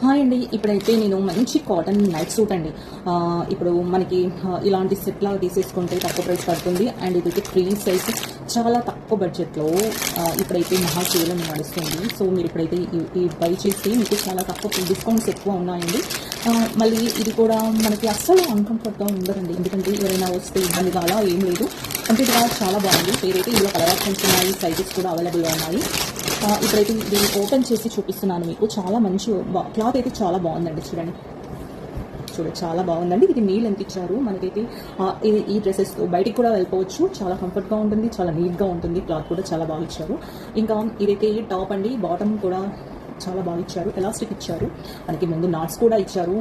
Hi అండి. ఇప్పుడైతే నేను మంచి కాటన్ నైట్ సూట్ అండి. ఇప్పుడు మనకి ఇలాంటి సెట్ లాగా తీసేసుకుంటే తక్కువ ప్రైస్ పడుతుంది. అండ్ ఇదైతే ఫ్రీ సైజ్ చాలా తక్కువ బడ్జెట్లో ఇప్పుడైతే మహా సేల్ అని నడుస్తుంది. సో మీరు ఇప్పుడైతే ఈ బై చేస్తే మీకు చాలా తక్కువ డిస్కౌంట్స్ ఎక్కువ ఉన్నాయండి. మళ్ళీ ఇది కూడా మనకి అస్సలు అన్కంఫర్ట్గా ఉండదండి, ఎందుకంటే ఎవరైనా వస్తే ఇబ్బందిగా అలా ఏం లేదు. కంప్లీట్గా చాలా బాగుంది. పేరైతే ఇందులో కలర్ ఆప్షన్స్ ఉన్నాయి, సైజెస్ కూడా అవైలబుల్గా ఉన్నాయి. ఇప్పుడైతే దీన్ని ఓపెన్ చేసి చూపిస్తున్నాను మీకు. చాలా మంచి క్లాత్ అయితే చాలా బాగుందండి. చూడండి చాలా బాగుందండి. ఇది నీళ్ళు ఎంత ఇచ్చారు మనకైతే. ఈ డ్రెస్సెస్తో బయటికి కూడా వెళ్ళిపోవచ్చు. చాలా కంఫర్ట్గా ఉంటుంది, చాలా నీట్గా ఉంటుంది. క్లాత్ కూడా చాలా బాగా ఇచ్చారు. ఇంకా ఇదైతే టాప్ అండి. బాటమ్ కూడా చాలా బాగా ఇచ్చారు. ఎలాస్టిక్ ఇచ్చారు, మనకి ముందు నాట్స్ కూడా ఇచ్చారు.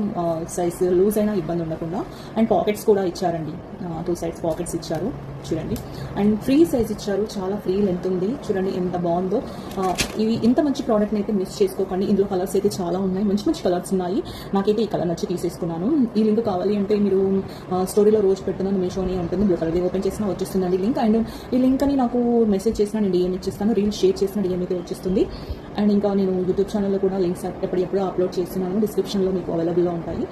సైజ్ లూజ్ అయినా ఇబ్బంది ఉండకుండా. అండ్ పాకెట్స్ కూడా ఇచ్చారండి, 2 సైడ్స్ పాకెట్స్ ఇచ్చారు చూడండి. అండ్ ఫ్రీ సైజ్ ఇచ్చారు, చాలా ఫ్రీ లెంత్ ఉంది. చూడండి ఎంత బాగుందో. ఇవి ఇంత మంచి ప్రోడక్ట్ని అయితే మిస్ చేసుకోకండి. ఇందులో కలర్స్ అయితే చాలా ఉన్నాయి, మంచి మంచి కలర్స్ ఉన్నాయి. నాకైతే ఈ కలర్ నచ్చి తీసేసుకున్నాను. ఈ లింక్ కావాలి అంటే మీరు స్టోరీలో రోజు పెడుతున్నాను, మీషోనే ఉంటుంది, బ్లూ కలర్ ఓపెన్ చేసినా వచ్చేస్తుందండి లింక్. అండ్ ఈ లింక్ అని నాకు మెసేజ్ చేసినా నేను డిఎం ఇచ్చేస్తాను, రీల్ షేర్ చేసిన డిఎం అయితే వచ్చేస్తుంది. అండ్ ఇంకా నేను యూట్యూబ్ ఛానల్లో కూడా లింక్స్ ఎప్పుడెప్పుడు అప్లోడ్ చేస్తున్నాను, డిస్క్రిప్షన్లో మీకు అవైలబుల్గా ఉంటాయి.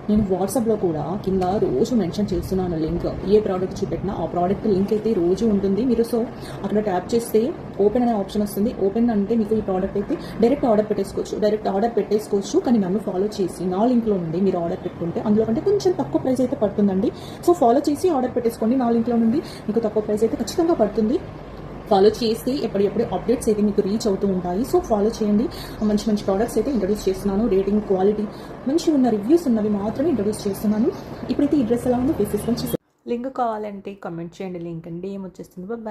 నేను వాట్సాప్లో కూడా కింద రోజు మెన్షన్ చేస్తున్నాను లింక్. ఏ ప్రోడక్ట్ చూపెట్టినా ఆ ప్రోడక్ట్ లింక్ అయితే రోజు ఉంటుంది. మీరు సో అక్కడ ట్యాప్ చేస్తే ఓపెన్ అనే ఆప్షన్ వస్తుంది. ఓపెన్ అంటే మీకు ఈ ప్రోడక్ట్ అయితే డైరెక్ట్ ఆర్డర్ పెట్టేసుకోవచ్చు. కానీ నన్ను ఫాలో చేసి నా లింక్లో నుండి మీరు ఆర్డర్ పెట్టుకుంటే అందులో కంటే కొంచెం తక్కువ ప్రైస్ అయితే పడుతుందండి. సో ఫాలో చేసి ఆర్డర్ పెట్టేసుకోండి. నా లింక్లో నుండి మీకు తక్కువ ప్రైస్ అయితే ఖచ్చితంగా పడుతుంది. ఫాలో చేసి ఎప్పటికప్పుడు అప్డేట్స్ అయితే మీకు రీచ్ అవుతూ ఉంటాయి. సో ఫాలో చేయండి. మంచి మంచి ప్రోడక్ట్స్ అయితే ఇంట్రడ్యూస్ చేస్తున్నాను. రేటింగ్, క్వాలిటీ మంచిగా ఉన్న రివ్యూస్ ఉన్నవి మాత్రమే ఇంట్రడ్యూస్ చేస్తున్నాను. ఇప్పుడైతే ఈ డ్రెస్ ఎలా ఉందో తీసేసుకొని లింక్ కావాలంటే కామెంట్ చేయండి. లింక్ అండి ఏమొచ్చేస్తుంది. బాయ్.